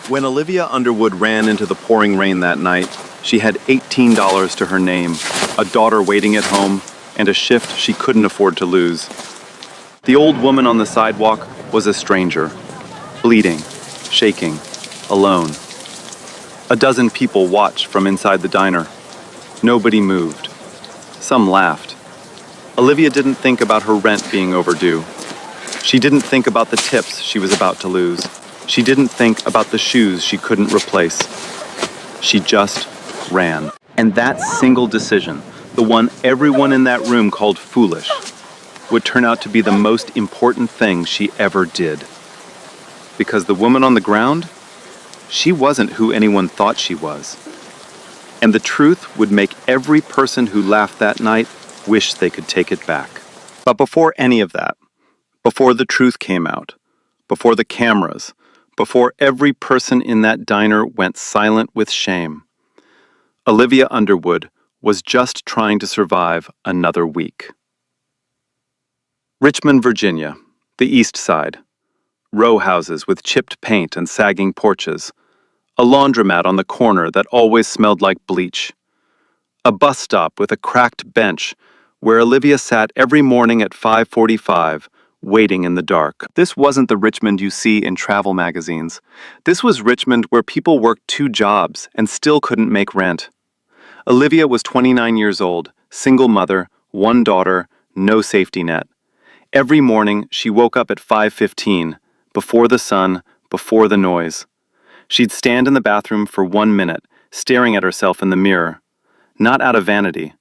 When Olivia Underwood ran into the pouring rain that night, she had $18 to her name, a daughter waiting at home, and a shift she couldn't afford to lose. The old woman on the sidewalk was a stranger, bleeding, shaking, alone. A dozen people watched from inside the diner. Nobody moved. Some laughed. Olivia didn't think about her rent being overdue. She didn't think about the tips she was about to lose. She didn't think about the shoes she couldn't replace. She just ran. And that single decision, the one everyone in that room called foolish, would turn out to be the most important thing she ever did. Because the woman on the ground, she wasn't who anyone thought she was. And the truth would make every person who laughed that night wish they could take it back. But before any of that, before the truth came out, before the cameras, before every person in that diner went silent with shame, Olivia Underwood was just trying to survive another week. Richmond, Virginia, the East Side. Row houses with chipped paint and sagging porches. A laundromat on the corner that always smelled like bleach. A bus stop with a cracked bench where Olivia sat every morning at 5:45, waiting in the dark. This wasn't the Richmond you see in travel magazines. This was Richmond where people worked 2 jobs and still couldn't make rent. Olivia was 29 years old, single mother, 1 daughter, no safety net. Every morning, she woke up at 5:15, before the sun, before the noise. She'd stand in the bathroom for 1 minute, staring at herself in the mirror. Not out of vanity.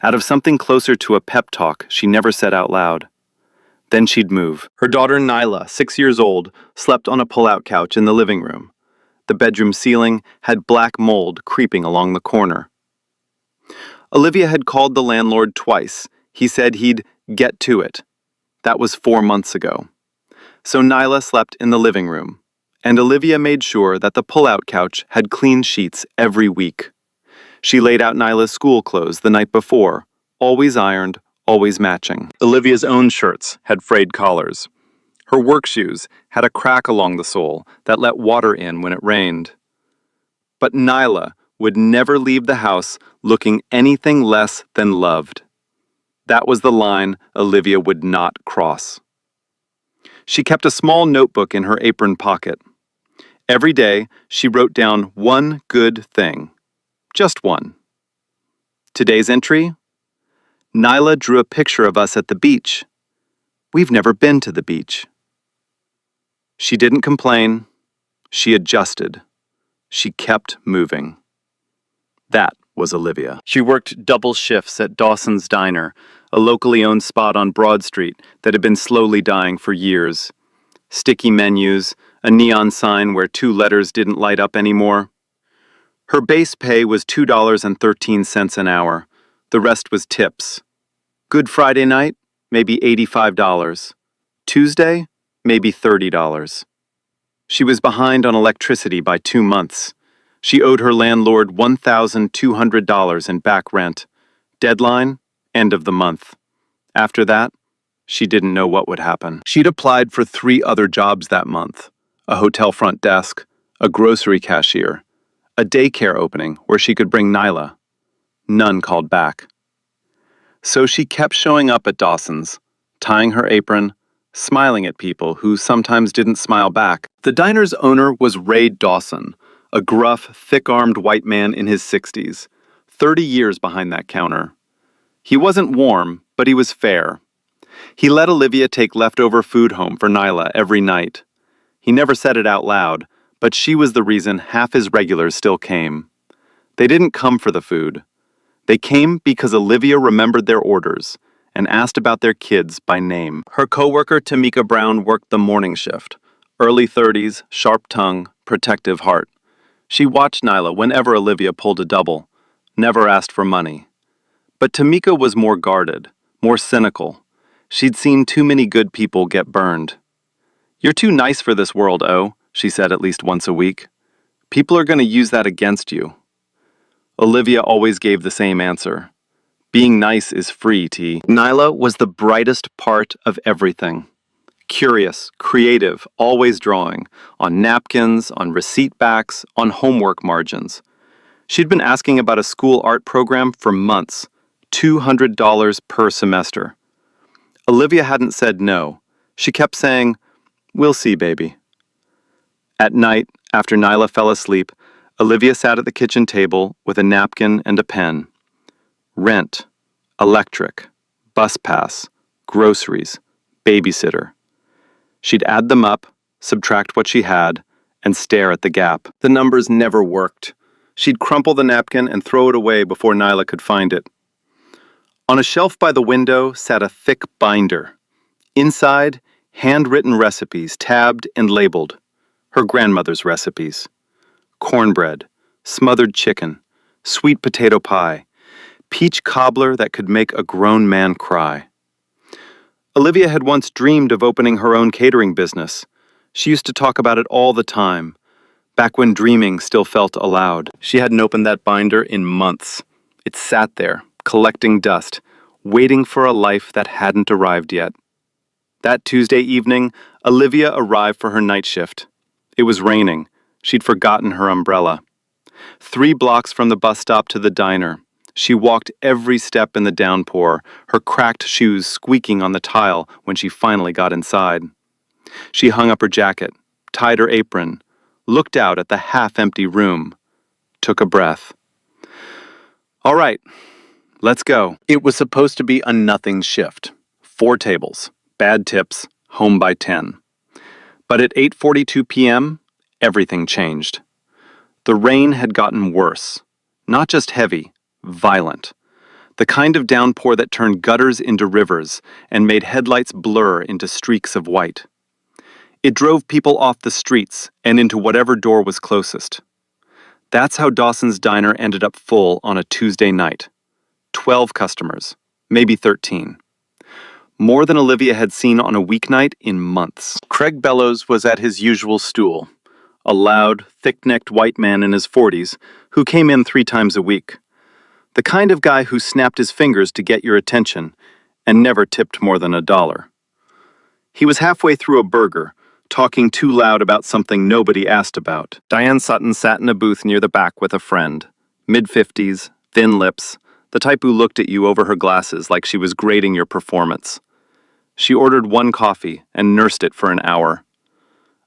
Out of something closer to a pep talk she never said out loud. Then she'd move. Her daughter Nyla, 6 years old, slept on a pull-out couch in the living room. The bedroom ceiling had black mold creeping along the corner. Olivia had called the landlord twice. He said he'd get to it. That was 4 months ago. So Nyla slept in the living room, and Olivia made sure that the pull-out couch had clean sheets every week. She laid out Nyla's school clothes the night before, always ironed, always matching. Olivia's own shirts had frayed collars. Her work shoes had a crack along the sole that let water in when it rained. But Nyla would never leave the house looking anything less than loved. That was the line Olivia would not cross. She kept a small notebook in her apron pocket. Every day, she wrote down one good thing. Just one. Today's entry? Nyla drew a picture of us at the beach. We've never been to the beach. She didn't complain. She adjusted. She kept moving. That was Olivia. She worked double shifts at Dawson's Diner, a locally owned spot on Broad Street that had been slowly dying for years. Sticky menus, a neon sign where 2 letters didn't light up anymore. Her base pay was $2.13 an hour. The rest was tips. Good Friday night, maybe $85. Tuesday, maybe $30. She was behind on electricity by 2 months. She owed her landlord $1,200 in back rent. Deadline, end of the month. After that, she didn't know what would happen. She'd applied for 3 other jobs that month. A hotel front desk, a grocery cashier, a daycare opening where she could bring Nyla. None called back. So she kept showing up at Dawson's, tying her apron, smiling at people who sometimes didn't smile back. The diner's owner was Ray Dawson, a gruff, thick-armed white man in his 60s, 30 years behind that counter. He wasn't warm, but he was fair. He let Olivia take leftover food home for Nyla every night. He never said it out loud, but she was the reason half his regulars still came. They didn't come for the food. They came because Olivia remembered their orders and asked about their kids by name. Her coworker Tamika Brown worked the morning shift. Early 30s, sharp tongue, protective heart. She watched Nyla whenever Olivia pulled a double, never asked for money. But Tamika was more guarded, more cynical. She'd seen too many good people get burned. "You're too nice for this world, O," she said at least once a week. "People are going to use that against you." Olivia always gave the same answer. "Being nice is free, T." Nyla was the brightest part of everything. Curious, creative, always drawing, on napkins, on receipt backs, on homework margins. She'd been asking about a school art program for months, $200 per semester. Olivia hadn't said no. She kept saying, "We'll see, baby." At night, after Nyla fell asleep, Olivia sat at the kitchen table with a napkin and a pen. Rent, electric, bus pass, groceries, babysitter. She'd add them up, subtract what she had, and stare at the gap. The numbers never worked. She'd crumple the napkin and throw it away before Nyla could find it. On a shelf by the window sat a thick binder. Inside, handwritten recipes, tabbed and labeled. Her grandmother's recipes. Cornbread, smothered chicken, sweet potato pie, peach cobbler that could make a grown man cry. Olivia had once dreamed of opening her own catering business. She used to talk about it all the time, back when dreaming still felt allowed. She hadn't opened that binder in months. It sat there, collecting dust, waiting for a life that hadn't arrived yet. That Tuesday evening, Olivia arrived for her night shift. It was raining. She'd forgotten her umbrella. 3 blocks from the bus stop to the diner, she walked every step in the downpour, her cracked shoes squeaking on the tile when she finally got inside. She hung up her jacket, tied her apron, looked out at the half-empty room, took a breath. All right, let's go. It was supposed to be a nothing shift. 4 tables, bad tips, home by 10. But at 8:42 p.m., everything changed. The rain had gotten worse. Not just heavy, violent. The kind of downpour that turned gutters into rivers and made headlights blur into streaks of white. It drove people off the streets and into whatever door was closest. That's how Dawson's Diner ended up full on a Tuesday night. 12 customers, maybe 13. More than Olivia had seen on a weeknight in months. Craig Bellows was at his usual stool, a loud, thick-necked white man in his 40s who came in 3 times a week. The kind of guy who snapped his fingers to get your attention and never tipped more than $1. He was halfway through a burger, talking too loud about something nobody asked about. Diane Sutton sat in a booth near the back with a friend, mid-50s, thin lips, the type who looked at you over her glasses like she was grading your performance. She ordered 1 coffee and nursed it for an hour.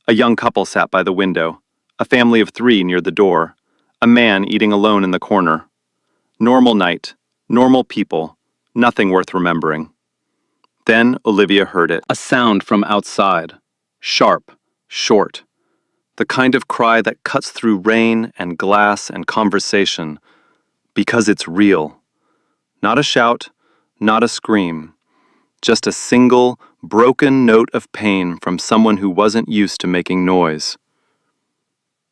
A young couple sat by the window, a family of 3 near the door, a man eating alone in the corner. Normal night, normal people, nothing worth remembering. Then Olivia heard it, a sound from outside, sharp, short, the kind of cry that cuts through rain and glass and conversation, because it's real. Not a shout, not a scream, just a single, broken note of pain from someone who wasn't used to making noise.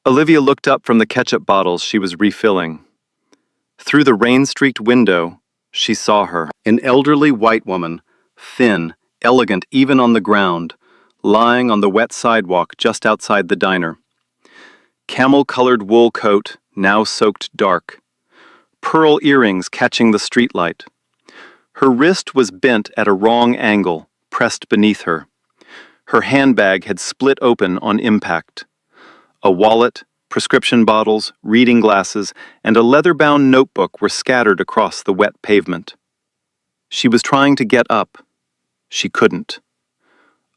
Olivia looked up from the ketchup bottles she was refilling. Through the rain-streaked window, she saw her, an elderly white woman, thin, elegant even on the ground, lying on the wet sidewalk just outside the diner. Camel-colored wool coat, now soaked dark. Pearl earrings catching the streetlight. Her wrist was bent at a wrong angle, pressed beneath her. Her handbag had split open on impact. A wallet, prescription bottles, reading glasses, and a leather-bound notebook were scattered across the wet pavement. She was trying to get up. She couldn't.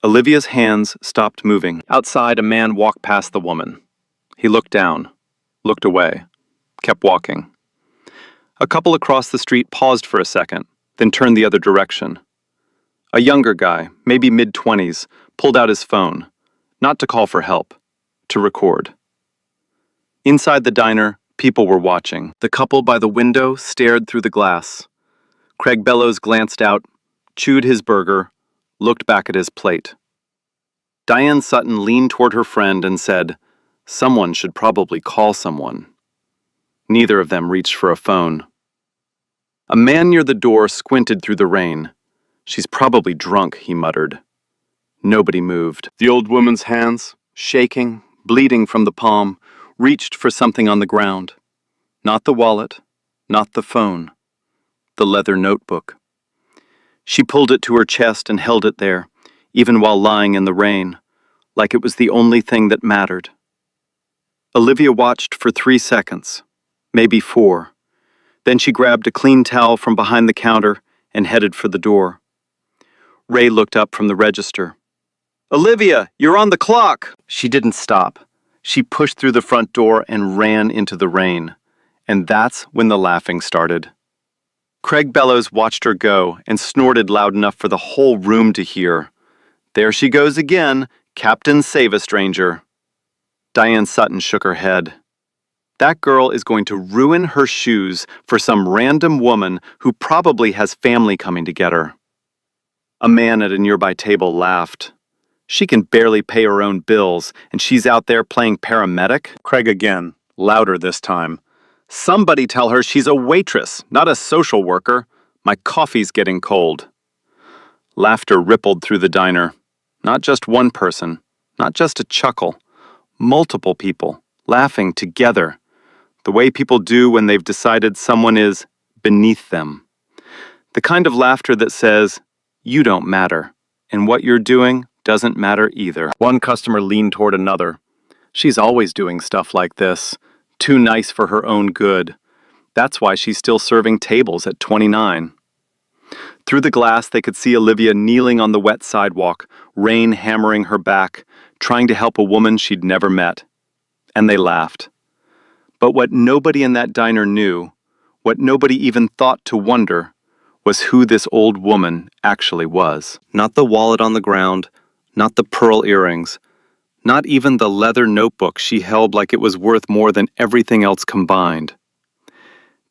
Olivia's hands stopped moving. Outside, a man walked past the woman. He looked down, looked away, kept walking. A couple across the street paused for a second, then turned the other direction. A younger guy, maybe mid-20s, pulled out his phone, not to call for help, to record. Inside the diner, people were watching. The couple by the window stared through the glass. Craig Bellows glanced out, chewed his burger, looked back at his plate. Diane Sutton leaned toward her friend and said, "Someone should probably call someone." Neither of them reached for a phone. A man near the door squinted through the rain. "She's probably drunk," he muttered. Nobody moved. The old woman's hands, shaking, bleeding from the palm, reached for something on the ground. Not the wallet, not the phone. The leather notebook. She pulled it to her chest and held it there, even while lying in the rain, like it was the only thing that mattered. Olivia watched for 3 seconds, maybe 4. Then she grabbed a clean towel from behind the counter and headed for the door. Ray looked up from the register. "Olivia, you're on the clock!" She didn't stop. She pushed through the front door and ran into the rain. And that's when the laughing started. Craig Bellows watched her go and snorted loud enough for the whole room to hear. "There she goes again, Captain Save-A-Stranger." Diane Sutton shook her head. That girl is going to ruin her shoes for some random woman who probably has family coming to get her. A man at a nearby table laughed. "She can barely pay her own bills, and she's out there playing paramedic?" Craig again, louder this time. "Somebody tell her she's a waitress, not a social worker. My coffee's getting cold." Laughter rippled through the diner. Not just one person, not just a chuckle. Multiple people, laughing together. The way people do when they've decided someone is beneath them. The kind of laughter that says, "You don't matter, and what you're doing doesn't matter either." One customer leaned toward another. "She's always doing stuff like this. Too nice for her own good. That's why she's still serving tables at 29. Through the glass, they could see Olivia kneeling on the wet sidewalk, rain hammering her back, trying to help a woman she'd never met. And they laughed. But what nobody in that diner knew, what nobody even thought to wonder, was who this old woman actually was. Not the wallet on the ground, not the pearl earrings, not even the leather notebook she held like it was worth more than everything else combined.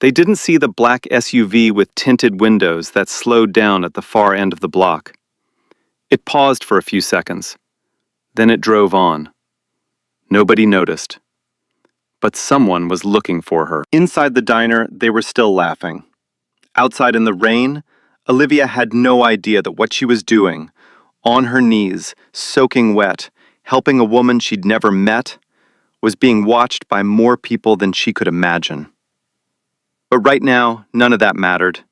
They didn't see the black SUV with tinted windows that slowed down at the far end of the block. It paused for a few seconds. Then it drove on. Nobody noticed. But someone was looking for her. Inside the diner, they were still laughing. Outside in the rain, Olivia had no idea that what she was doing, on her knees, soaking wet, helping a woman she'd never met, was being watched by more people than she could imagine. But right now, none of that mattered.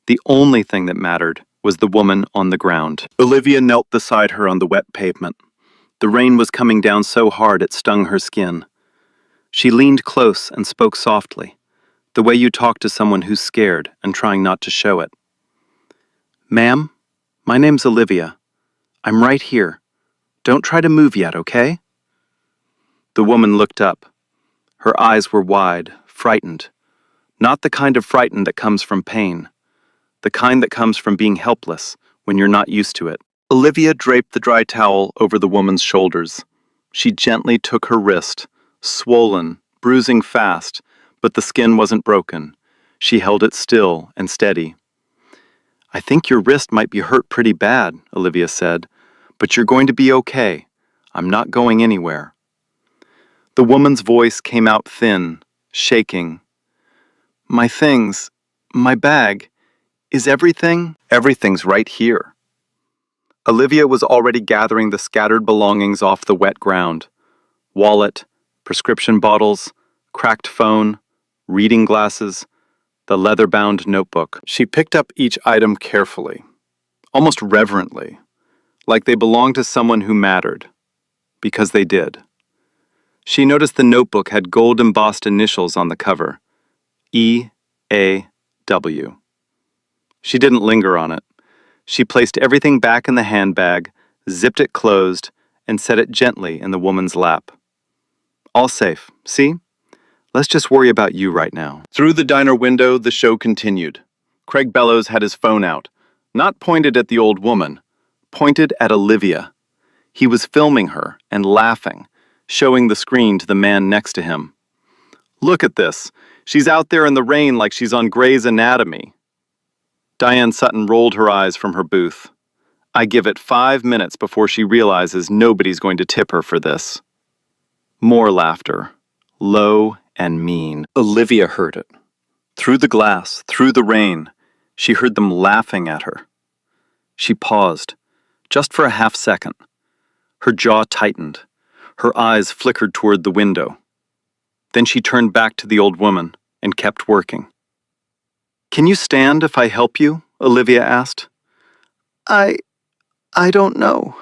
The only thing that mattered was the woman on the ground. Olivia knelt beside her on the wet pavement. The rain was coming down so hard it stung her skin. She leaned close and spoke softly, the way you talk to someone who's scared and trying not to show it. "Ma'am, my name's Olivia. I'm right here. Don't try to move yet, okay?" The woman looked up. Her eyes were wide, frightened. Not the kind of frightened that comes from pain. The kind that comes from being helpless when you're not used to it. Olivia draped the dry towel over the woman's shoulders. She gently took her wrist, swollen, bruising fast, but the skin wasn't broken. She held it still and steady. "I think your wrist might be hurt pretty bad," Olivia said, "but you're going to be okay. I'm not going anywhere." The woman's voice came out thin, shaking. "My things, my bag, is everything?" "Everything's right here." Olivia was already gathering the scattered belongings off the wet ground. Wallet, prescription bottles, cracked phone, reading glasses, the leather-bound notebook. She picked up each item carefully, almost reverently, like they belonged to someone who mattered, because they did. She noticed the notebook had gold-embossed initials on the cover, E.A.W. She didn't linger on it. She placed everything back in the handbag, zipped it closed, and set it gently in the woman's lap. "All safe, see? Let's just worry about you right now." Through the diner window, the show continued. Craig Bellows had his phone out, not pointed at the old woman, pointed at Olivia. He was filming her and laughing, showing the screen to the man next to him. "Look at this. She's out there in the rain like she's on Grey's Anatomy." Diane Sutton rolled her eyes from her booth. "I give it 5 minutes before she realizes nobody's going to tip her for this." More laughter, low and mean. Olivia heard it. Through the glass, through the rain, she heard them laughing at her. She paused, just for a half second. Her jaw tightened. Her eyes flickered toward the window. Then she turned back to the old woman and kept working. "Can you stand if I help you?" Olivia asked. I I don't know.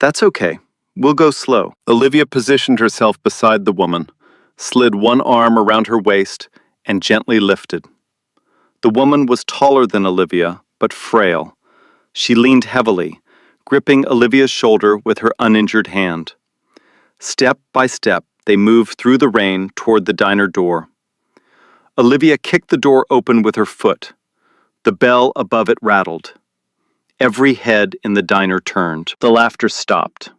That's okay. We'll go slow. Olivia positioned herself beside the woman, slid one arm around her waist, and gently lifted. The woman was taller than Olivia, but frail. She leaned heavily, gripping Olivia's shoulder with her uninjured hand. Step by step, they moved through the rain toward the diner door. Olivia kicked the door open with her foot. The bell above it rattled. Every head in the diner turned. The laughter stopped.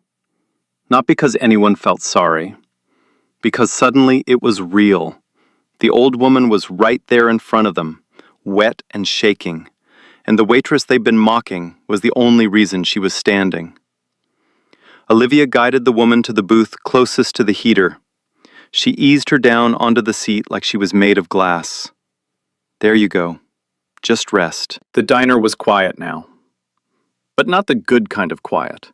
Not because anyone felt sorry, because suddenly it was real. The old woman was right there in front of them, wet and shaking, and the waitress they'd been mocking was the only reason she was standing. Olivia guided the woman to the booth closest to the heater. She eased her down onto the seat like she was made of glass. There you go. Just rest. The diner was quiet now. But not the good kind of quiet.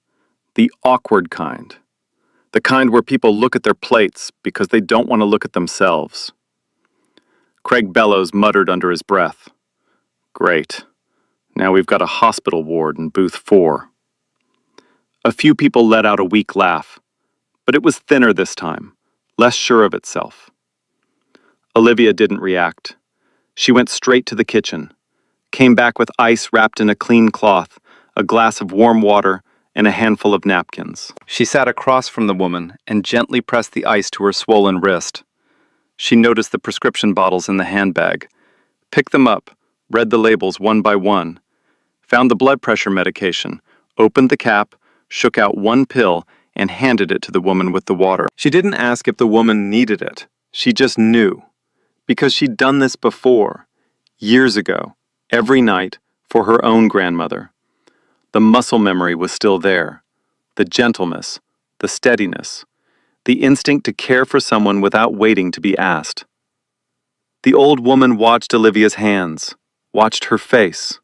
The awkward kind. The kind where people look at their plates because they don't want to look at themselves. Craig Bellows muttered under his breath. Great. Now we've got a hospital ward in booth 4. A few people let out a weak laugh, but it was thinner this time, less sure of itself. Olivia didn't react. She went straight to the kitchen, came back with ice wrapped in a clean cloth, a glass of warm water, and a handful of napkins. She sat across from the woman and gently pressed the ice to her swollen wrist. She noticed the prescription bottles in the handbag, picked them up, read the labels one by one, found the blood pressure medication, opened the cap, shook out one pill, and handed it to the woman with the water. She didn't ask if the woman needed it. She just knew. Because she'd done this before, years ago, every night, for her own grandmother. The muscle memory was still there. The gentleness, the steadiness, the instinct to care for someone without waiting to be asked. The old woman watched Olivia's hands, watched her face.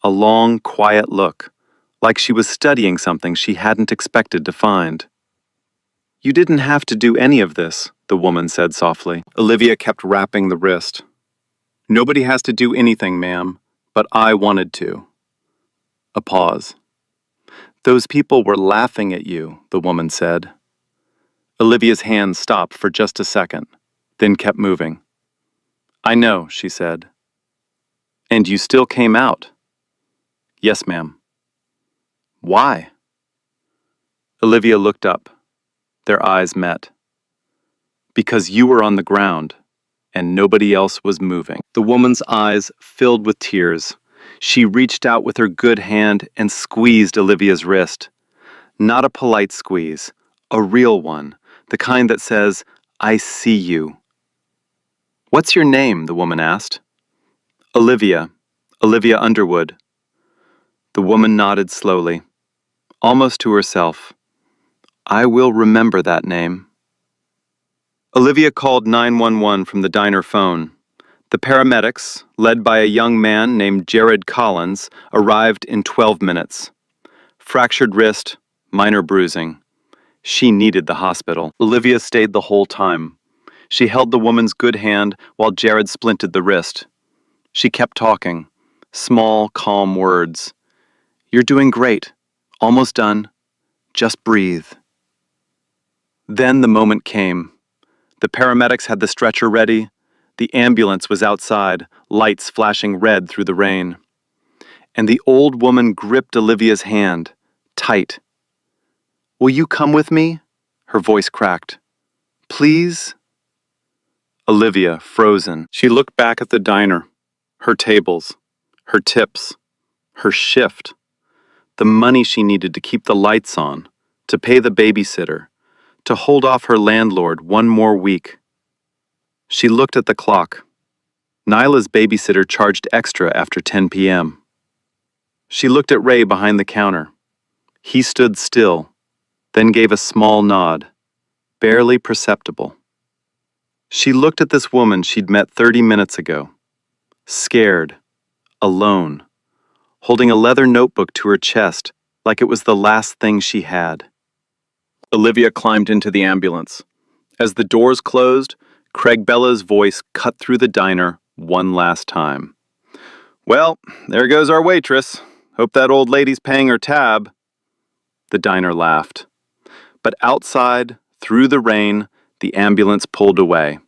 A long, quiet look, like she was studying something she hadn't expected to find. You didn't have to do any of this, the woman said softly. Olivia kept wrapping the wrist. Nobody has to do anything, ma'am, but I wanted to. A pause. Those people were laughing at you, the woman said. Olivia's hand stopped for just a second, then kept moving. I know, she said. And you still came out? Yes, ma'am. Why? Olivia looked up. Their eyes met. Because you were on the ground, and nobody else was moving. The woman's eyes filled with tears. She reached out with her good hand and squeezed Olivia's wrist. Not a polite squeeze, a real one, the kind that says, I see you. What's your name? The woman asked. Olivia Underwood. The woman nodded slowly, almost to herself. I will remember that name. Olivia called 911 from the diner phone. The paramedics, led by a young man named Jared Collins, arrived in 12 minutes. Fractured wrist, minor bruising. She needed the hospital. Olivia stayed the whole time. She held the woman's good hand while Jared splinted the wrist. She kept talking, small, calm words. You're doing great. Almost done. Just breathe. Then the moment came. The paramedics had the stretcher ready. The ambulance was outside, lights flashing red through the rain. And the old woman gripped Olivia's hand, tight. Will you come with me? Her voice cracked. Please? Olivia, frozen. She looked back at the diner, her tables, her tips, her shift, the money she needed to keep the lights on, to pay the babysitter, to hold off her landlord one more week. She looked at the clock. Nyla's babysitter charged extra after 10 p.m. She looked at Ray behind the counter. He stood still, then gave a small nod, barely perceptible. She looked at this woman she'd met 30 minutes ago, scared, alone, holding a leather notebook to her chest like it was the last thing she had. Olivia climbed into the ambulance. As the doors closed, Craig Bella's voice cut through the diner one last time. Well, there goes our waitress. Hope that old lady's paying her tab. The diner laughed. But outside, through the rain, the ambulance pulled away,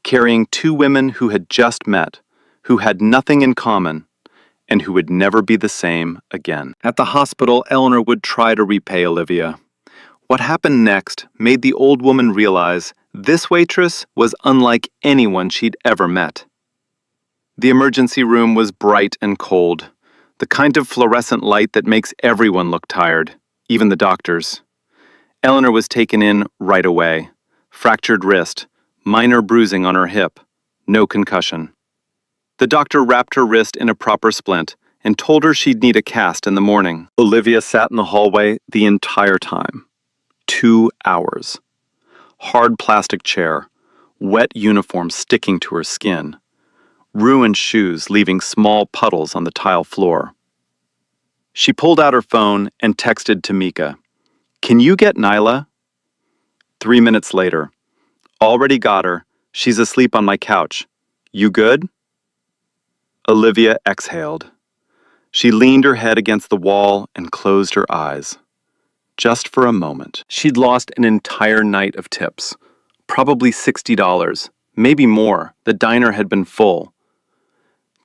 carrying two women who had just met, who had nothing in common, and who would never be the same again. At the hospital, Eleanor would try to repay Olivia. What happened next made the old woman realize this waitress was unlike anyone she'd ever met. The emergency room was bright and cold, the kind of fluorescent light that makes everyone look tired, even the doctors. Eleanor was taken in right away. Fractured wrist, minor bruising on her hip, no concussion. The doctor wrapped her wrist in a proper splint and told her she'd need a cast in the morning. Olivia sat in the hallway the entire time. 2 hours. Hard plastic chair, wet uniform sticking to her skin, ruined shoes leaving small puddles on the tile floor. She pulled out her phone and texted Tamika, "Can you get Nyla?" 3 minutes later, "Already got her. She's asleep on my couch. You good?" Olivia exhaled. She leaned her head against the wall and closed her eyes. Just for a moment. She'd lost an entire night of tips. Probably $60, maybe more. The diner had been full.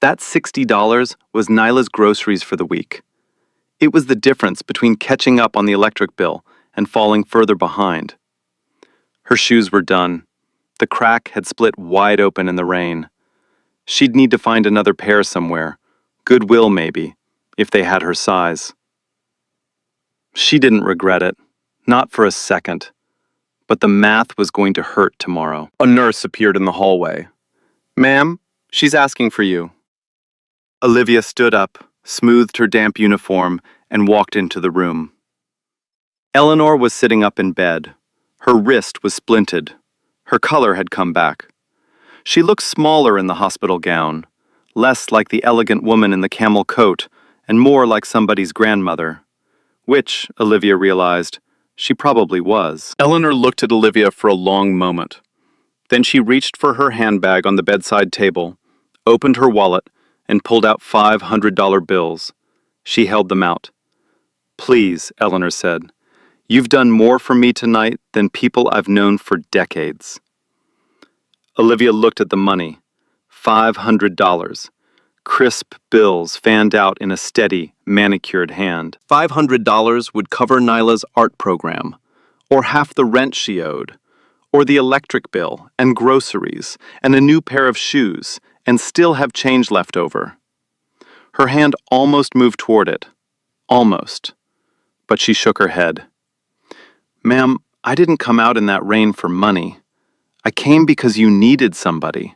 That $60 was Nyla's groceries for the week. It was the difference between catching up on the electric bill and falling further behind. Her shoes were done. The crack had split wide open in the rain. She'd need to find another pair somewhere. Goodwill, maybe, if they had her size. She didn't regret it, not for a second. But the math was going to hurt tomorrow. A nurse appeared in the hallway. "Ma'am, she's asking for you." Olivia stood up, smoothed her damp uniform, and walked into the room. Eleanor was sitting up in bed. Her wrist was splinted. Her color had come back. She looked smaller in the hospital gown, less like the elegant woman in the camel coat, and more like somebody's grandmother. Which, Olivia realized, she probably was. Eleanor looked at Olivia for a long moment. Then she reached for her handbag on the bedside table, opened her wallet, and pulled out $500 bills. She held them out. "Please," Eleanor said, "you've done more for me tonight than people I've known for decades." Olivia looked at the money. $500. Crisp bills fanned out in a steady, manicured hand. $500 would cover Nyla's art program, or half the rent she owed, or the electric bill, and groceries, and a new pair of shoes, and still have change left over. Her hand almost moved toward it. Almost. But she shook her head. "Ma'am, I didn't come out in that rain for money. I came because you needed somebody.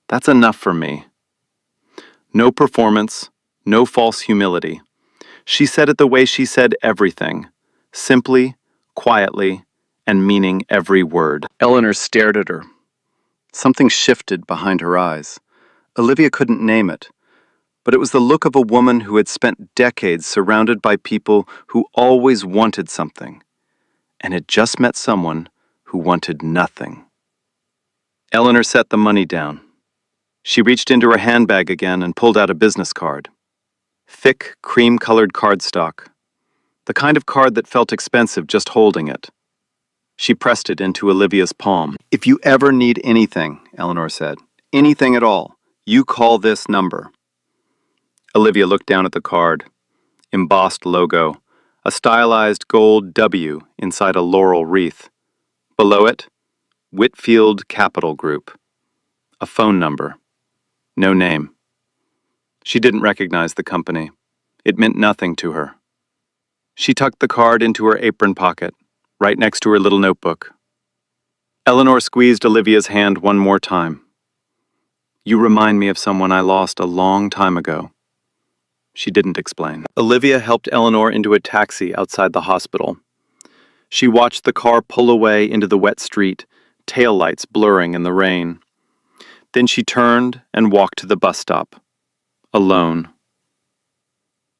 That's enough for me." No performance, no false humility. She said it the way she said everything, simply, quietly, and meaning every word. Eleanor stared at her. Something shifted behind her eyes. Olivia couldn't name it, but it was the look of a woman who had spent decades surrounded by people who always wanted something, and had just met someone who wanted nothing. Eleanor set the money down. She reached into her handbag again and pulled out a business card. Thick, cream-colored cardstock. The kind of card that felt expensive just holding it. She pressed it into Olivia's palm. "If you ever need anything," Eleanor said, "anything at all, you call this number." Olivia looked down at the card. Embossed logo. A stylized gold W inside a laurel wreath. Below it, Whitfield Capital Group. A phone number. No name. She didn't recognize the company. It meant nothing to her. She tucked the card into her apron pocket, right next to her little notebook. Eleanor squeezed Olivia's hand one more time. "You remind me of someone I lost a long time ago." She didn't explain. Olivia helped Eleanor into a taxi outside the hospital. She watched the car pull away into the wet street, taillights blurring in the rain. Then she turned and walked to the bus stop. Alone.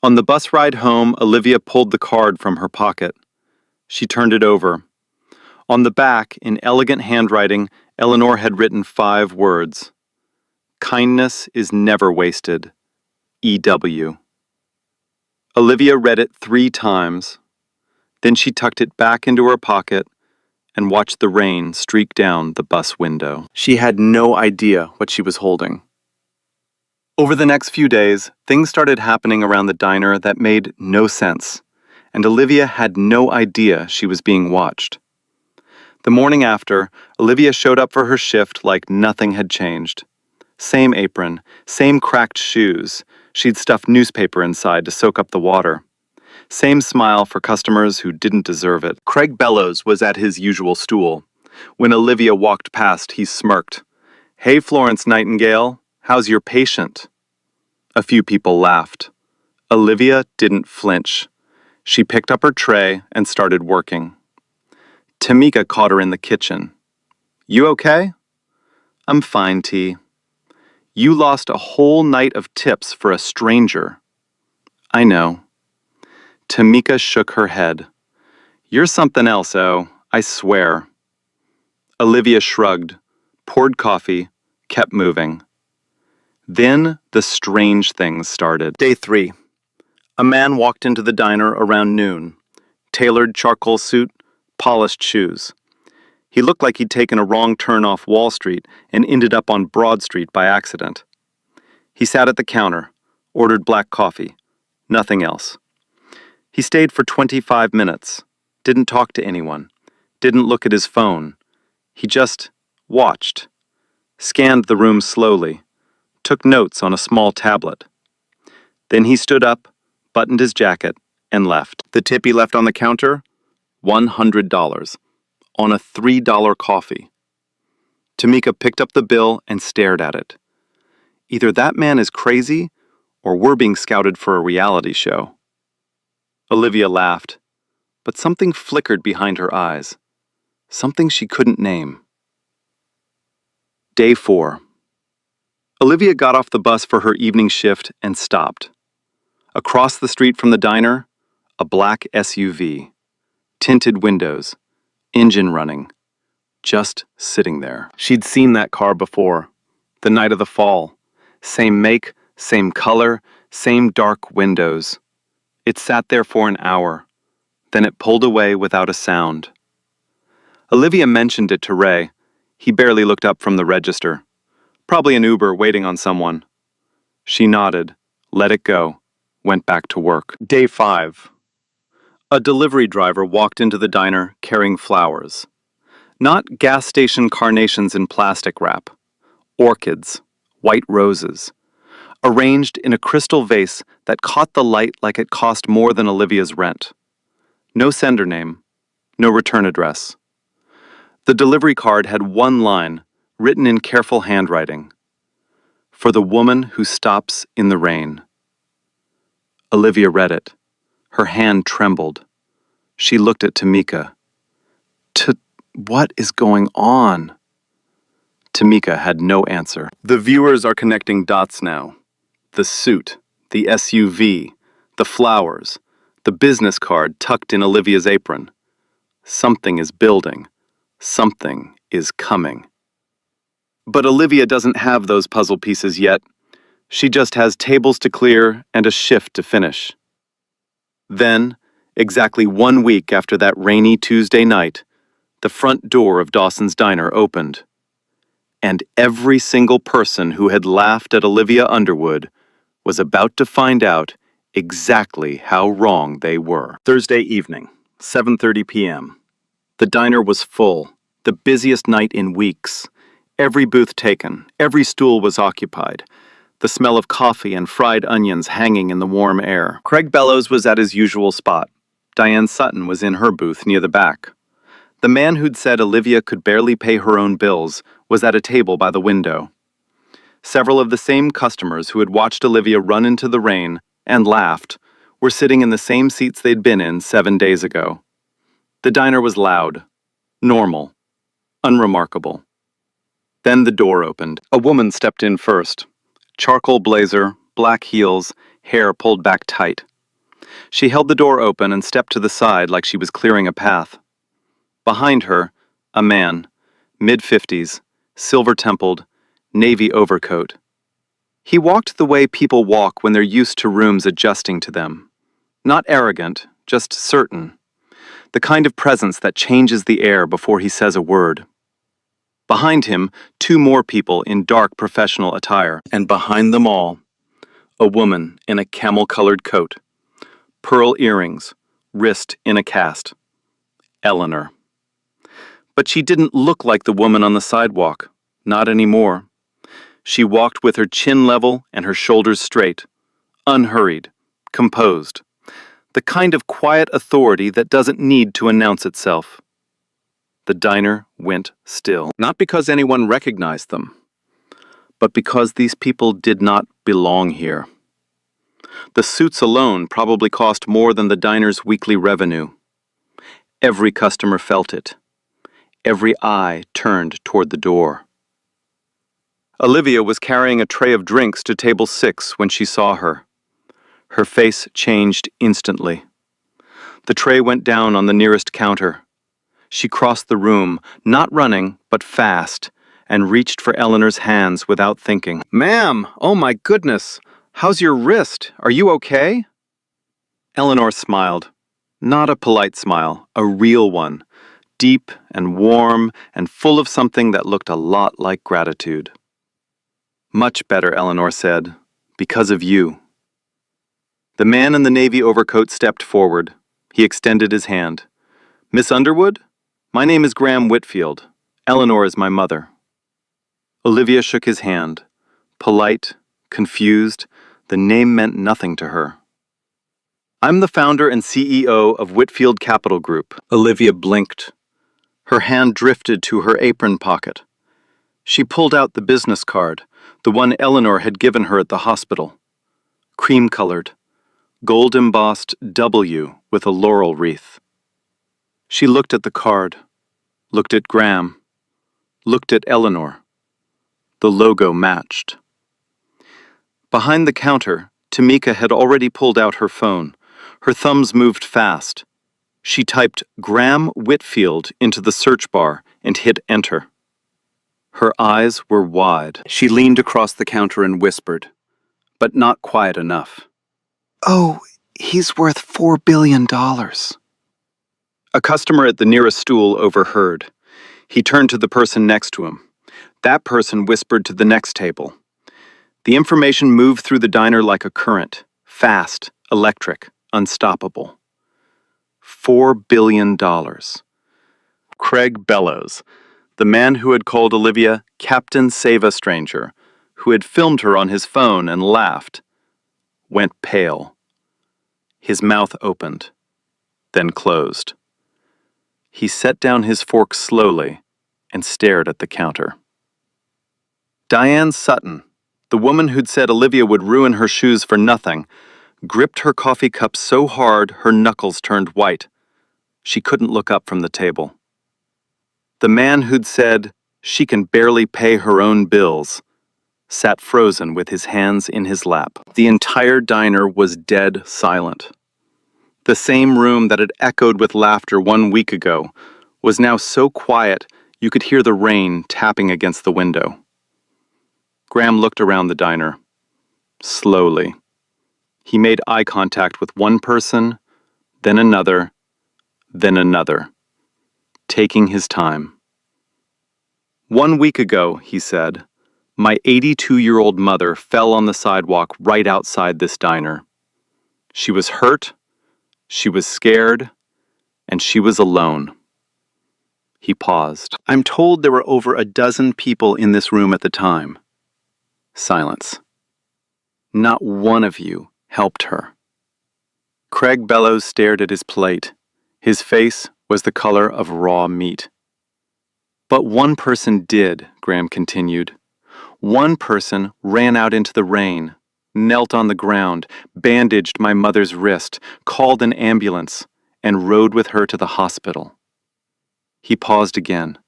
On the bus ride home, Olivia pulled the card from her pocket. She turned it over. On the back, in elegant handwriting, Eleanor had written 5 words. "Kindness is never wasted. E.W." Olivia read it 3 times. Then she tucked it back into her pocket and watched the rain streak down the bus window. She had no idea what she was holding. Over the next few days, things started happening around the diner that made no sense, and Olivia had no idea she was being watched. The morning after, Olivia showed up for her shift like nothing had changed. Same apron, same cracked shoes. She'd stuffed newspaper inside to soak up the water. Same smile for customers who didn't deserve it. Craig Bellows was at his usual stool. When Olivia walked past, he smirked. "Hey, Florence Nightingale, how's your patient?" A few people laughed. Olivia didn't flinch. She picked up her tray and started working. Tamika caught her in the kitchen. "You okay?" "I'm fine, T." "You lost a whole night of tips for a stranger." "I know." Tamika shook her head. "You're something else, O, I swear." Olivia shrugged, poured coffee, kept moving. Then the strange things started. Day 3. A man walked into the diner around noon. Tailored charcoal suit, polished shoes. He looked like he'd taken a wrong turn off Wall Street and ended up on Broad Street by accident. He sat at the counter, ordered black coffee, nothing else. He stayed for 25 minutes, didn't talk to anyone, didn't look at his phone. He just watched, scanned the room slowly, took notes on a small tablet. Then he stood up, buttoned his jacket, and left. The tip he left on the counter? $100, on a $3 coffee. Tamika picked up the bill and stared at it. Either that man is crazy, or we're being scouted for a reality show. Olivia laughed, but something flickered behind her eyes. Something she couldn't name. Day 4. Olivia got off the bus for her evening shift and stopped. Across the street from the diner, a black SUV. Tinted windows, engine running, just sitting there. She'd seen that car before, the night of the fall. Same make, same color, same dark windows. It sat there for an hour. Then it pulled away without a sound. Olivia mentioned it to Ray. He barely looked up from the register. Probably an Uber waiting on someone. She nodded, let it go, went back to work. Day 5. A delivery driver walked into the diner carrying flowers. Not gas station carnations in plastic wrap. Orchids, white roses, arranged in a crystal vase that caught the light like it cost more than Olivia's rent. No sender name, no return address. The delivery card had one line, written in careful handwriting. For the woman who stops in the rain. Olivia read it. Her hand trembled. She looked at Tamika. What is going on? Tamika had no answer. The viewers are connecting dots now. The suit, the SUV, the flowers, the business card tucked in Olivia's apron. Something is building. Something is coming. But Olivia doesn't have those puzzle pieces yet. She just has tables to clear and a shift to finish. Then, exactly 1 week after that rainy Tuesday night, the front door of Dawson's Diner opened. And every single person who had laughed at Olivia Underwood was about to find out exactly how wrong they were. Thursday evening, 7:30 p.m. The diner was full, the busiest night in weeks. Every booth taken, every stool was occupied. The smell of coffee and fried onions hanging in the warm air. Craig Bellows was at his usual spot. Diane Sutton was in her booth near the back. The man who'd said Olivia could barely pay her own bills was at a table by the window. Several of the same customers who had watched Olivia run into the rain and laughed were sitting in the same seats they'd been in 7 days ago. The diner was loud, normal, unremarkable. Then the door opened. A woman stepped in first. Charcoal blazer, black heels, hair pulled back tight. She held the door open and stepped to the side like she was clearing a path. Behind her, a man, mid-50s, silver-templed, navy overcoat. He walked the way people walk when they're used to rooms adjusting to them. Not arrogant, just certain. The kind of presence that changes the air before he says a word. Behind him, two more people in dark professional attire, and behind them all, a woman in a camel-colored coat, pearl earrings, wrist in a cast. Eleanor. But she didn't look like the woman on the sidewalk. Not anymore. She walked with her chin level and her shoulders straight, unhurried, composed. The kind of quiet authority that doesn't need to announce itself. The diner went still. Not because anyone recognized them, but because these people did not belong here. The suits alone probably cost more than the diner's weekly revenue. Every customer felt it. Every eye turned toward the door. Olivia was carrying a tray of drinks to table 6 when she saw her. Her face changed instantly. The tray went down on the nearest counter. She crossed the room, not running, but fast, and reached for Eleanor's hands without thinking. "Ma'am, oh my goodness, how's your wrist? Are you okay?" Eleanor smiled. Not a polite smile, a real one, deep and warm and full of something that looked a lot like gratitude. "Much better," Eleanor said, "because of you." The man in the navy overcoat stepped forward. He extended his hand. "Miss Underwood? My name is Graham Whitfield. Eleanor is my mother." Olivia shook his hand. Polite, confused, the name meant nothing to her. "I'm the founder and CEO of Whitfield Capital Group." Olivia blinked. Her hand drifted to her apron pocket. She pulled out the business card, the one Eleanor had given her at the hospital. Cream-colored, gold-embossed W with a laurel wreath. She looked at the card, looked at Graham, looked at Eleanor. The logo matched. Behind the counter, Tamika had already pulled out her phone. Her thumbs moved fast. She typed Graham Whitfield into the search bar and hit enter. Her eyes were wide. She leaned across the counter and whispered, but not quiet enough. "Oh, he's worth $4 billion. A customer at the nearest stool overheard. He turned to the person next to him. That person whispered to the next table. The information moved through the diner like a current, fast, electric, unstoppable. $4 billion. Craig Bellows, the man who had called Olivia Captain Save a Stranger, who had filmed her on his phone and laughed, went pale. His mouth opened, then closed. He set down his fork slowly and stared at the counter. Diane Sutton, the woman who'd said Olivia would ruin her shoes for nothing, gripped her coffee cup so hard her knuckles turned white. She couldn't look up from the table. The man who'd said she can barely pay her own bills sat frozen with his hands in his lap. The entire diner was dead silent. The same room that had echoed with laughter 1 week ago was now so quiet you could hear the rain tapping against the window. Graham looked around the diner. Slowly. He made eye contact with one person, then another, taking his time. 1 week ago, he said, my 82-year-old mother fell on the sidewalk right outside this diner. She was hurt, she was scared, and she was alone. He paused. I'm told there were over a dozen people in this room at the time. Silence. Not one of you helped her. Craig Bellows stared at his plate. His face was the color of raw meat. But one person did, Graham continued. One person ran out into the rain, knelt on the ground, bandaged my mother's wrist, called an ambulance, and rode with her to the hospital. He paused again,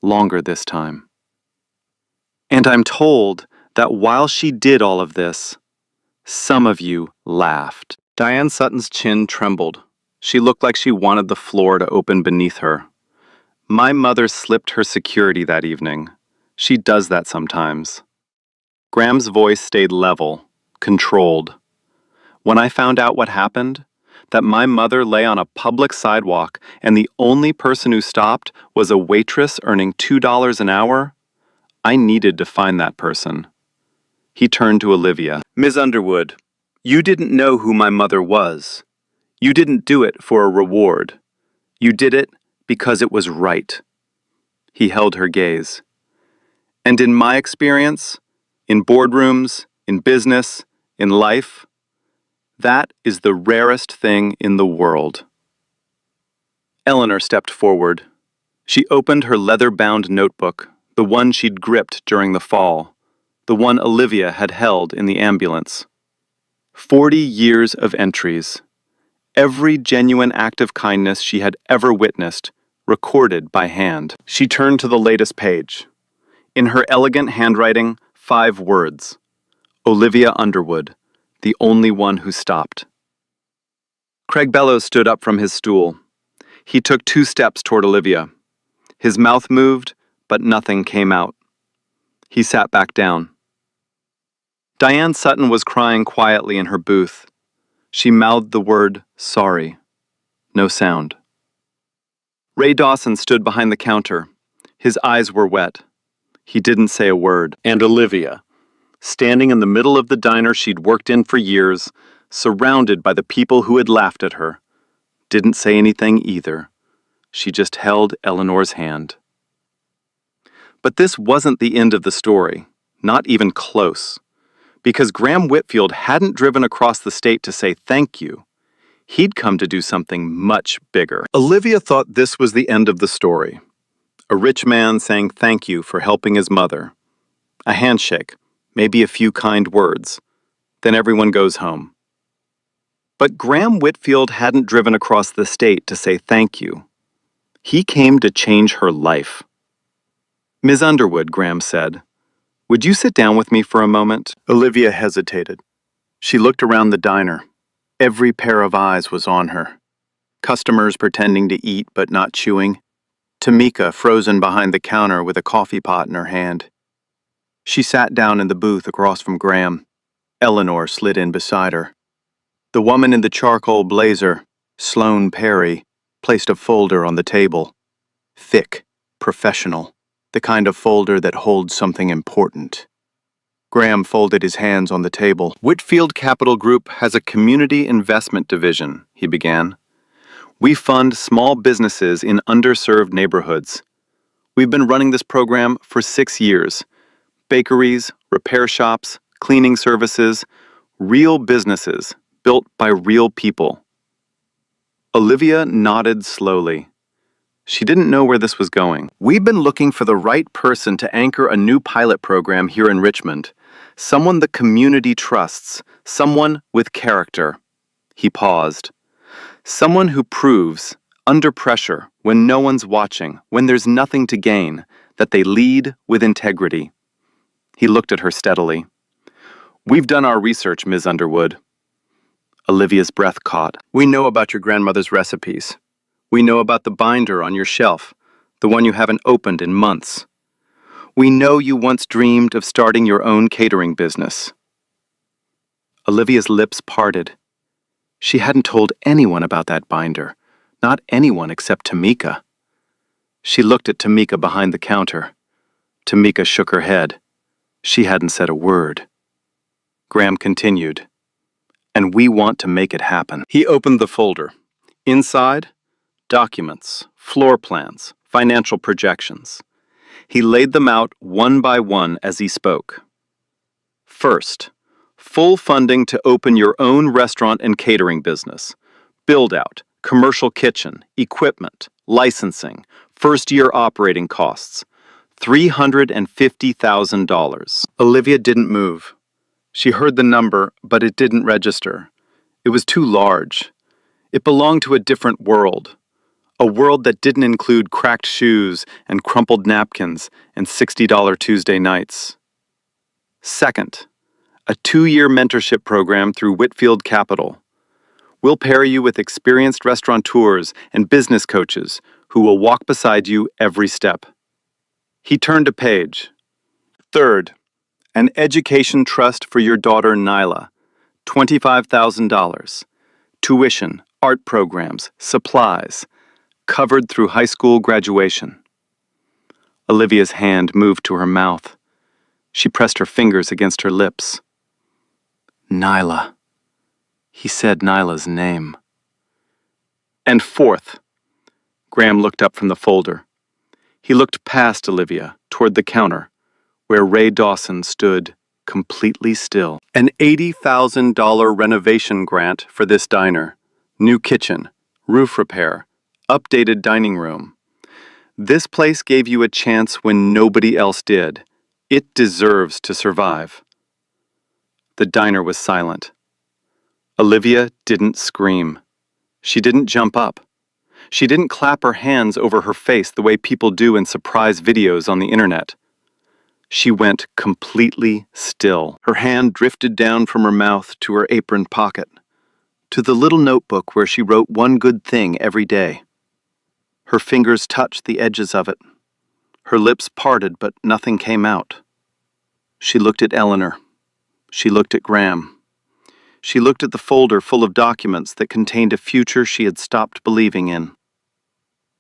longer this time. And I'm told that while she did all of this, some of you laughed. Diane Sutton's chin trembled. She looked like she wanted the floor to open beneath her. My mother slipped her security that evening. She does that sometimes. Graham's voice stayed level, controlled. When I found out what happened, that my mother lay on a public sidewalk and the only person who stopped was a waitress earning $2 an hour? I needed to find that person. He turned to Olivia. Ms. Underwood, you didn't know who my mother was. You didn't do it for a reward. You did it because it was right. He held her gaze. And in my experience, in boardrooms, in business, in life, that is the rarest thing in the world. Eleanor stepped forward. She opened her leather-bound notebook, the one she'd gripped during the fall, the one Olivia had held in the ambulance. 40 years of entries. Every genuine act of kindness she had ever witnessed, recorded by hand. She turned to the latest page. In her elegant handwriting, 5 words. Olivia Underwood, the only one who stopped. Craig Bellows stood up from his stool. He took 2 steps toward Olivia. His mouth moved, but nothing came out. He sat back down. Diane Sutton was crying quietly in her booth. She mouthed the word, sorry. No sound. Ray Dawson stood behind the counter. His eyes were wet. He didn't say a word. And Olivia, standing in the middle of the diner she'd worked in for years, surrounded by the people who had laughed at her, didn't say anything either. She just held Eleanor's hand. But this wasn't the end of the story, not even close, because Graham Whitfield hadn't driven across the state to say thank you. He'd come to do something much bigger. Olivia thought this was the end of the story. A rich man saying thank you for helping his mother. A handshake, maybe a few kind words. Then everyone goes home. But Graham Whitfield hadn't driven across the state to say thank you. He came to change her life. Ms. Underwood, Graham said, would you sit down with me for a moment? Olivia hesitated. She looked around the diner. Every pair of eyes was on her. Customers pretending to eat but not chewing. Tamika frozen behind the counter with a coffee pot in her hand. She sat down in the booth across from Graham. Eleanor slid in beside her. The woman in the charcoal blazer, Sloane Perry, placed a folder on the table. Thick, professional, the kind of folder that holds something important. Graham folded his hands on the table. Whitfield Capital Group has a community investment division, he began. We fund small businesses in underserved neighborhoods. We've been running this program for 6 years. Bakeries, repair shops, cleaning services, real businesses built by real people. Olivia nodded slowly. She didn't know where this was going. We've been looking for the right person to anchor a new pilot program here in Richmond. Someone the community trusts. Someone with character. He paused. Someone who proves, under pressure, when no one's watching, when there's nothing to gain, that they lead with integrity. He looked at her steadily. We've done our research, Ms. Underwood. Olivia's breath caught. We know about your grandmother's recipes. We know about the binder on your shelf, the one you haven't opened in months. We know you once dreamed of starting your own catering business. Olivia's lips parted. She hadn't told anyone about that binder, not anyone except Tamika. She looked at Tamika behind the counter. Tamika shook her head. She hadn't said a word. Graham continued. And we want to make it happen. He opened the folder. Inside, documents, floor plans, financial projections. He laid them out one by one as he spoke. First, full funding to open your own restaurant and catering business. Build out, commercial kitchen, equipment, licensing, first-year operating costs. $350,000. Olivia didn't move. She heard the number, but it didn't register. It was too large. It belonged to a different world. A world that didn't include cracked shoes and crumpled napkins and $60 Tuesday nights. Second, a 2-year mentorship program through Whitfield Capital. We'll pair you with experienced restaurateurs and business coaches who will walk beside you every step. He turned a page. Third, an education trust for your daughter Nyla. $25,000. Tuition, art programs, supplies, covered through high school graduation. Olivia's hand moved to her mouth. She pressed her fingers against her lips. Nyla. He said Nyla's name. And fourth, Graham looked up from the folder. He looked past Olivia, toward the counter, where Ray Dawson stood completely still. An $80,000 renovation grant for this diner. New kitchen, roof repair, updated dining room. This place gave you a chance when nobody else did. It deserves to survive. The diner was silent. Olivia didn't scream. She didn't jump up. She didn't clap her hands over her face the way people do in surprise videos on the internet. She went completely still. Her hand drifted down from her mouth to her apron pocket, to the little notebook where she wrote one good thing every day. Her fingers touched the edges of it. Her lips parted, but nothing came out. She looked at Eleanor. She looked at Graham. She looked at the folder full of documents that contained a future she had stopped believing in.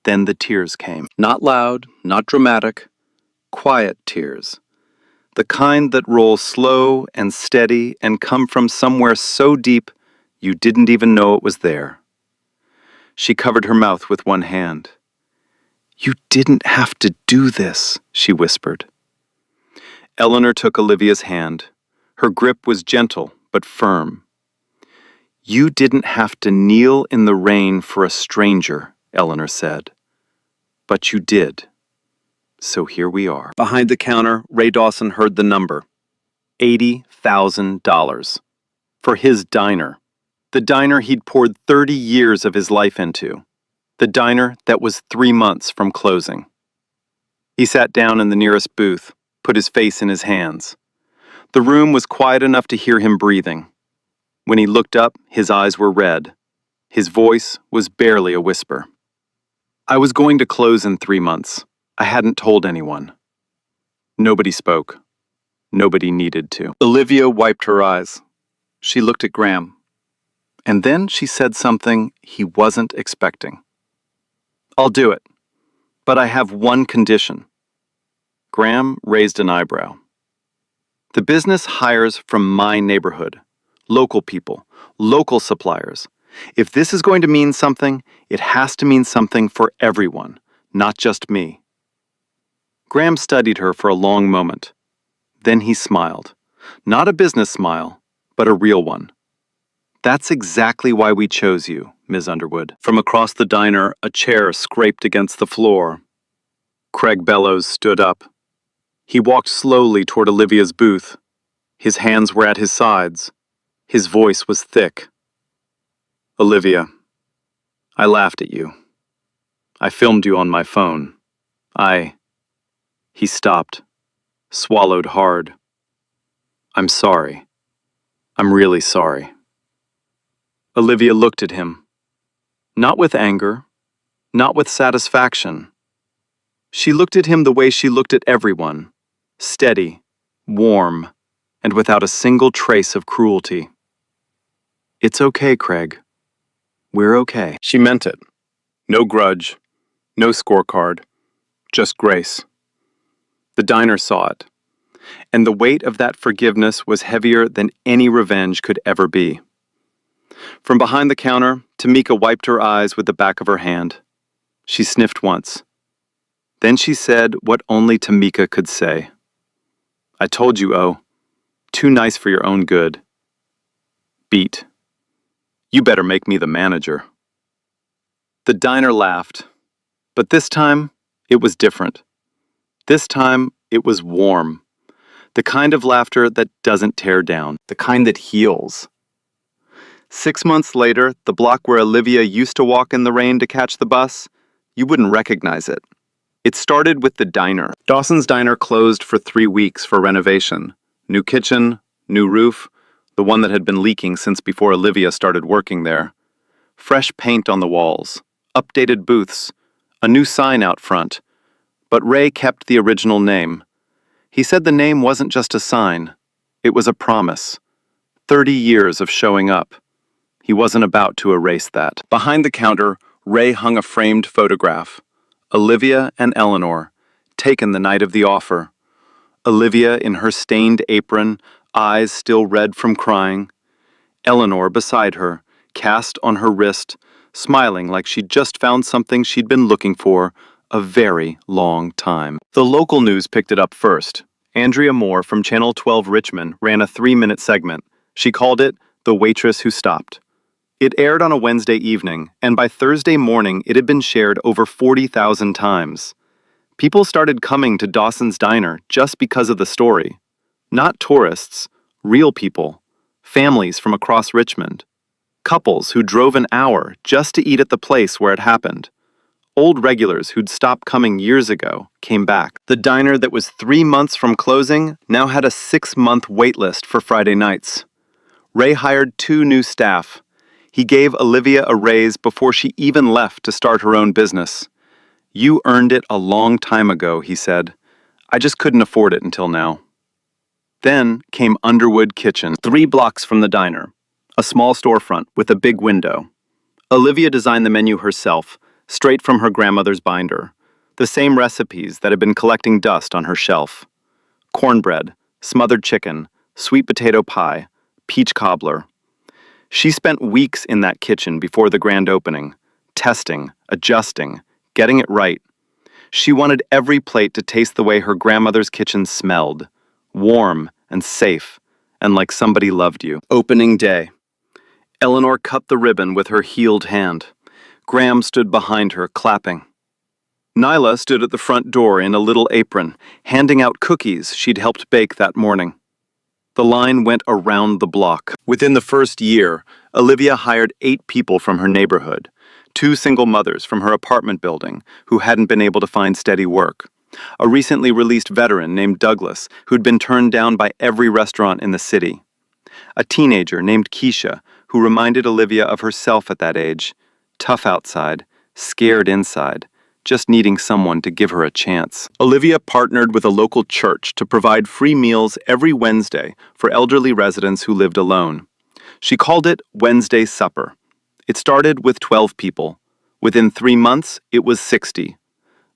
Then the tears came. Not loud, not dramatic, quiet tears. The kind that roll slow and steady and come from somewhere so deep you didn't even know it was there. She covered her mouth with one hand. "You didn't have to do this," she whispered. Eleanor took Olivia's hand. Her grip was gentle but firm. "You didn't have to kneel in the rain for a stranger," Eleanor said. "But you did. So here we are." Behind the counter, Ray Dawson heard the number. $80,000. For his diner. The diner he'd poured 30 years of his life into. The diner that was 3 months from closing. He sat down in the nearest booth, put his face in his hands. The room was quiet enough to hear him breathing. When he looked up, his eyes were red. His voice was barely a whisper. "I was going to close in 3 months. I hadn't told anyone." Nobody spoke. Nobody needed to. Olivia wiped her eyes. She looked at Graham. And then she said something he wasn't expecting. "I'll do it, but I have one condition." Graham raised an eyebrow. "The business hires from my neighborhood, local people, local suppliers. If this is going to mean something, it has to mean something for everyone, not just me." Graham studied her for a long moment. Then he smiled. Not a business smile, but a real one. "That's exactly why we chose you, Ms. Underwood." From across the diner, a chair scraped against the floor. Craig Bellows stood up. He walked slowly toward Olivia's booth. His hands were at his sides. His voice was thick. "Olivia, I laughed at you. I filmed you on my phone. He stopped, swallowed hard. "I'm sorry. I'm really sorry." Olivia looked at him. Not with anger, not with satisfaction. She looked at him the way she looked at everyone, steady, warm, and without a single trace of cruelty. "It's okay, Craig. We're okay." She meant it. No grudge, no scorecard, just grace. The diner saw it, and the weight of that forgiveness was heavier than any revenge could ever be. From behind the counter, Tamika wiped her eyes with the back of her hand. She sniffed once. Then she said what only Tamika could say. "I told you, O. Too nice for your own good. Beat. You better make me the manager." The diner laughed, but this time it was different. This time it was warm. The kind of laughter that doesn't tear down, the kind that heals. 6 months later, the block where Olivia used to walk in the rain to catch the bus, you wouldn't recognize it. It started with the diner. Dawson's Diner closed for 3 weeks for renovation. New kitchen, new roof, the one that had been leaking since before Olivia started working there. Fresh paint on the walls, updated booths, a new sign out front. But Ray kept the original name. He said the name wasn't just a sign. It was a promise. 30 years of showing up. He wasn't about to erase that. Behind the counter, Ray hung a framed photograph. Olivia and Eleanor, taken the night of the offer. Olivia in her stained apron, eyes still red from crying. Eleanor beside her, cast on her wrist, smiling like she'd just found something she'd been looking for a very long time. The local news picked it up first. Andrea Moore from Channel 12 Richmond ran a 3-minute segment. She called it The Waitress Who Stopped. It aired on a Wednesday evening, and by Thursday morning it had been shared over 40,000 times. People started coming to Dawson's Diner just because of the story. Not tourists, real people, families from across Richmond. Couples who drove an hour just to eat at the place where it happened. Old regulars who'd stopped coming years ago came back. The diner that was 3 months from closing now had a 6-month wait list for Friday nights. Ray hired 2 new staff. He gave Olivia a raise before she even left to start her own business. "You earned it a long time ago," he said. "I just couldn't afford it until now." Then came Underwood Kitchen, 3 blocks from the diner. A small storefront with a big window. Olivia designed the menu herself, straight from her grandmother's binder. The same recipes that had been collecting dust on her shelf. Cornbread, smothered chicken, sweet potato pie, peach cobbler. She spent weeks in that kitchen before the grand opening, testing, adjusting, getting it right. She wanted every plate to taste the way her grandmother's kitchen smelled, warm and safe, and like somebody loved you. Opening day. Eleanor cut the ribbon with her healed hand. Graham stood behind her, clapping. Nyla stood at the front door in a little apron, handing out cookies she'd helped bake that morning. The line went around the block. Within the first year, Olivia hired 8 people from her neighborhood, 2 single mothers from her apartment building who hadn't been able to find steady work, a recently released veteran named Douglas who'd been turned down by every restaurant in the city, a teenager named Keisha who reminded Olivia of herself at that age, tough outside, scared inside, just needing someone to give her a chance. Olivia partnered with a local church to provide free meals every Wednesday for elderly residents who lived alone. She called it Wednesday Supper. It started with 12 people. Within 3 months, it was 60.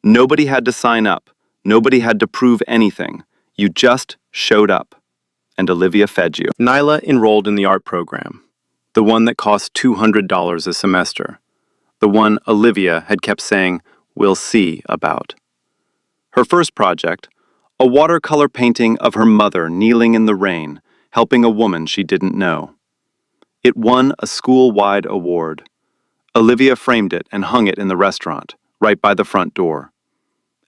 Nobody had to sign up. Nobody had to prove anything. You just showed up. And Olivia fed you. Nyla enrolled in the art program, the one that cost $200 a semester, the one Olivia had kept saying, "We'll see" about. Her first project, a watercolor painting of her mother kneeling in the rain, helping a woman she didn't know. It won a school-wide award. Olivia framed it and hung it in the restaurant, right by the front door.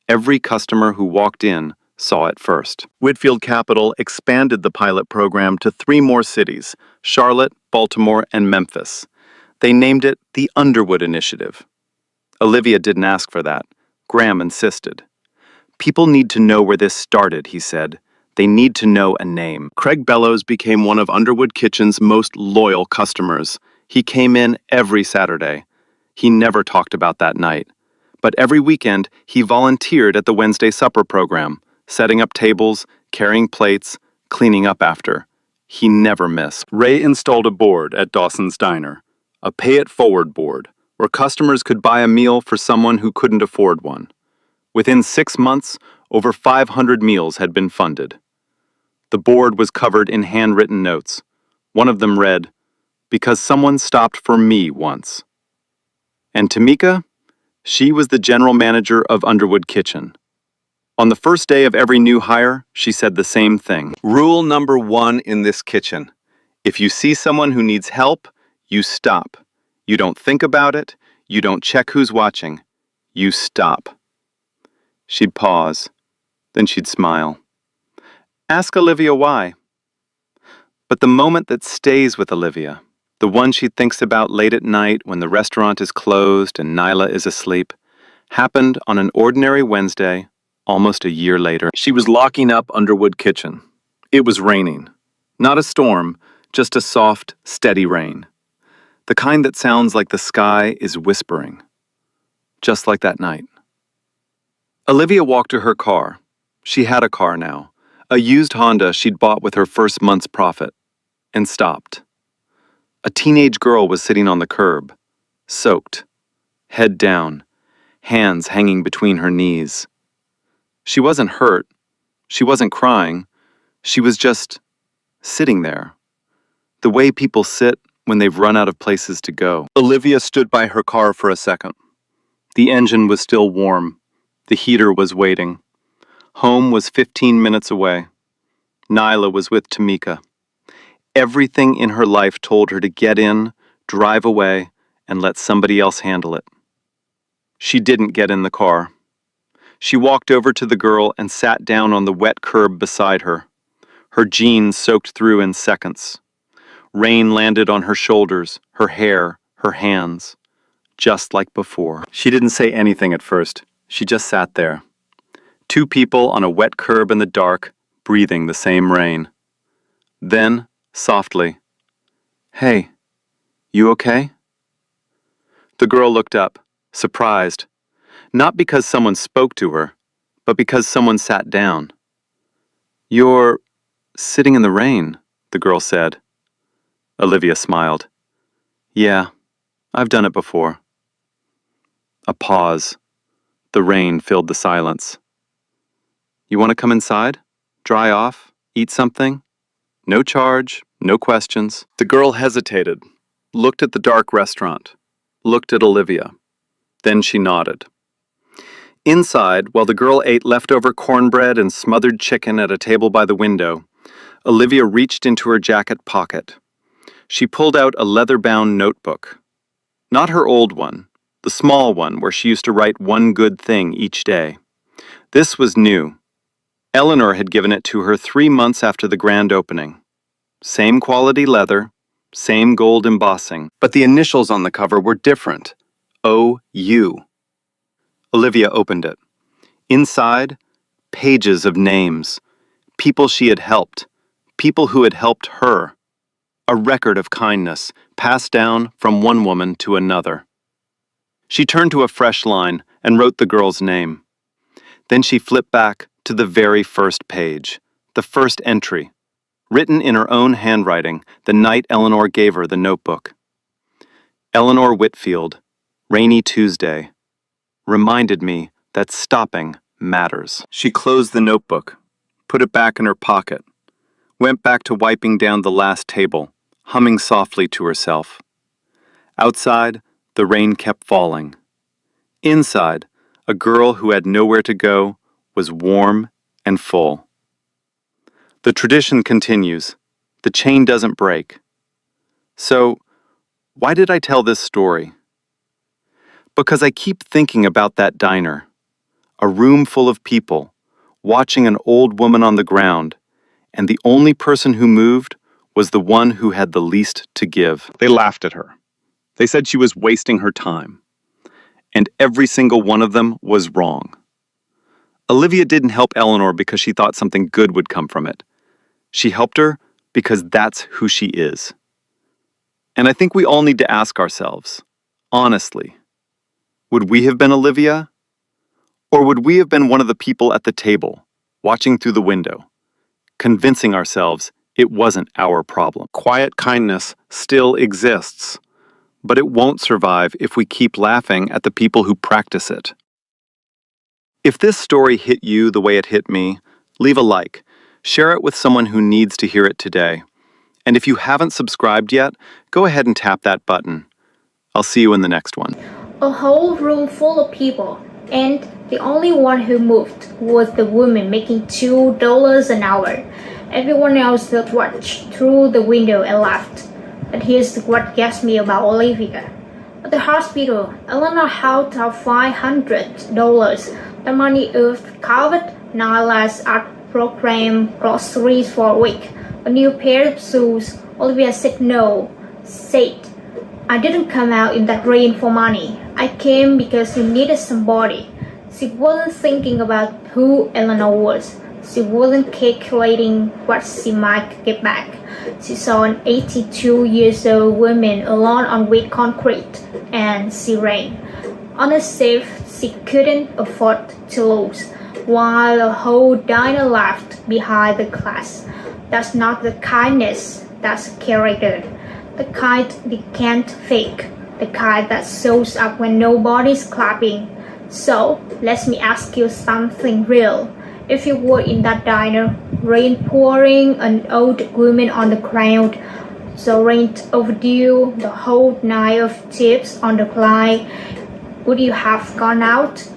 Every customer who walked in saw it first. Whitfield Capital expanded the pilot program to 3 more cities, Charlotte, Baltimore, and Memphis. They named it the Underwood Initiative. Olivia didn't ask for that. Graham insisted. "People need to know where this started," he said. "They need to know a name." Craig Bellows became one of Underwood Kitchen's most loyal customers. He came in every Saturday. He never talked about that night. But every weekend, he volunteered at the Wednesday supper program, setting up tables, carrying plates, cleaning up after. He never missed. Ray installed a board at Dawson's Diner, a pay-it-forward board, where customers could buy a meal for someone who couldn't afford one. Within 6 months, over 500 meals had been funded. The board was covered in handwritten notes. One of them read, "Because someone stopped for me once." And Tamika? She was the general manager of Underwood Kitchen. On the first day of every new hire, she said the same thing. "Rule number 1 in this kitchen. If you see someone who needs help, you stop. You don't think about it. You don't check who's watching. You stop." She'd pause. Then she'd smile. Ask Olivia why. But the moment that stays with Olivia, the one she thinks about late at night when the restaurant is closed and Nyla is asleep, happened on an ordinary Wednesday, almost a year later. She was locking up Underwood Kitchen. It was raining. Not a storm, just a soft, steady rain. The kind that sounds like the sky is whispering. Just like that night. Olivia walked to her car. She had a car now, a used Honda she'd bought with her first month's profit, and stopped. A teenage girl was sitting on the curb, soaked, head down, hands hanging between her knees. She wasn't hurt. She wasn't crying. She was just sitting there, the way people sit when they've run out of places to go. Olivia stood by her car for a second. The engine was still warm. The heater was waiting. Home was 15 minutes away. Nyla was with Tamika. Everything in her life told her to get in, drive away, and let somebody else handle it. She didn't get in the car. She walked over to the girl and sat down on the wet curb beside her. Her jeans soaked through in seconds. Rain landed on her shoulders, her hair, her hands, just like before. She didn't say anything at first. She just sat there. Two people on a wet curb in the dark, breathing the same rain. Then, softly, "Hey, you okay?" The girl looked up, surprised, not because someone spoke to her, but because someone sat down. "You're sitting in the rain," the girl said. Olivia smiled. "Yeah, I've done it before." A pause. The rain filled the silence. "You want to come inside? Dry off? Eat something? No charge, no questions." The girl hesitated, looked at the dark restaurant, looked at Olivia. Then she nodded. Inside, while the girl ate leftover cornbread and smothered chicken at a table by the window, Olivia reached into her jacket pocket. She pulled out a leather-bound notebook. Not her old one, the small one where she used to write one good thing each day. This was new. Eleanor had given it to her 3 months after the grand opening. Same quality leather, same gold embossing, but the initials on the cover were different. O.U. Olivia opened it. Inside, pages of names. People she had helped. People who had helped her. A record of kindness, passed down from one woman to another. She turned to a fresh line and wrote the girl's name. Then she flipped back to the very first page, the first entry, written in her own handwriting the night Eleanor gave her the notebook. Eleanor Whitfield, rainy Tuesday, reminded me that stopping matters. She closed the notebook, put it back in her pocket, went back to wiping down the last table, humming softly to herself. Outside, the rain kept falling. Inside, a girl who had nowhere to go was warm and full. The tradition continues. The chain doesn't break. So, why did I tell this story? Because I keep thinking about that diner. A room full of people, watching an old woman on the ground, and the only person who moved was the one who had the least to give. They laughed at her. They said she was wasting her time. And every single one of them was wrong. Olivia didn't help Eleanor because she thought something good would come from it. She helped her because that's who she is. And I think we all need to ask ourselves, honestly, would we have been Olivia? Or would we have been one of the people at the table, watching through the window, convincing ourselves it wasn't our problem? Quiet kindness still exists, but it won't survive if we keep laughing at the people who practice it. If this story hit you the way it hit me, leave a like, share it with someone who needs to hear it today. And if you haven't subscribed yet, go ahead and tap that button. I'll see you in the next one. A whole room full of people, and the only one who moved was the woman making $2 an hour. Everyone else watched through the window and laughed. But here's what gets me about Olivia. At the hospital, Eleanor held out $500. The money covered Nyla's art program, groceries for a week, a new pair of shoes. Olivia said no, said, "I didn't come out in that rain for money. I came because you needed somebody." She wasn't thinking about who Eleanor was. She wasn't calculating what she might get back. She saw an 82-year-old woman alone on wet concrete, and she ran. On a safe she couldn't afford to lose, while a whole diner laughed behind the glass. That's not the kindness, that's character. The kind they can't fake. The kind that shows up when nobody's clapping. So, let me ask you something real. If you were in that diner, rain pouring, an old woman on the ground, the rent overdue, the whole night of tips on the line, would you have gone out?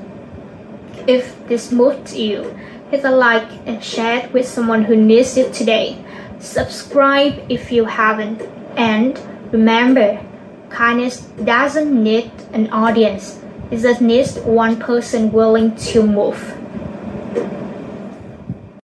If this moved you, hit a like and share it with someone who needs it today. Subscribe if you haven't. And remember, kindness doesn't need an audience. It just needs one person willing to move.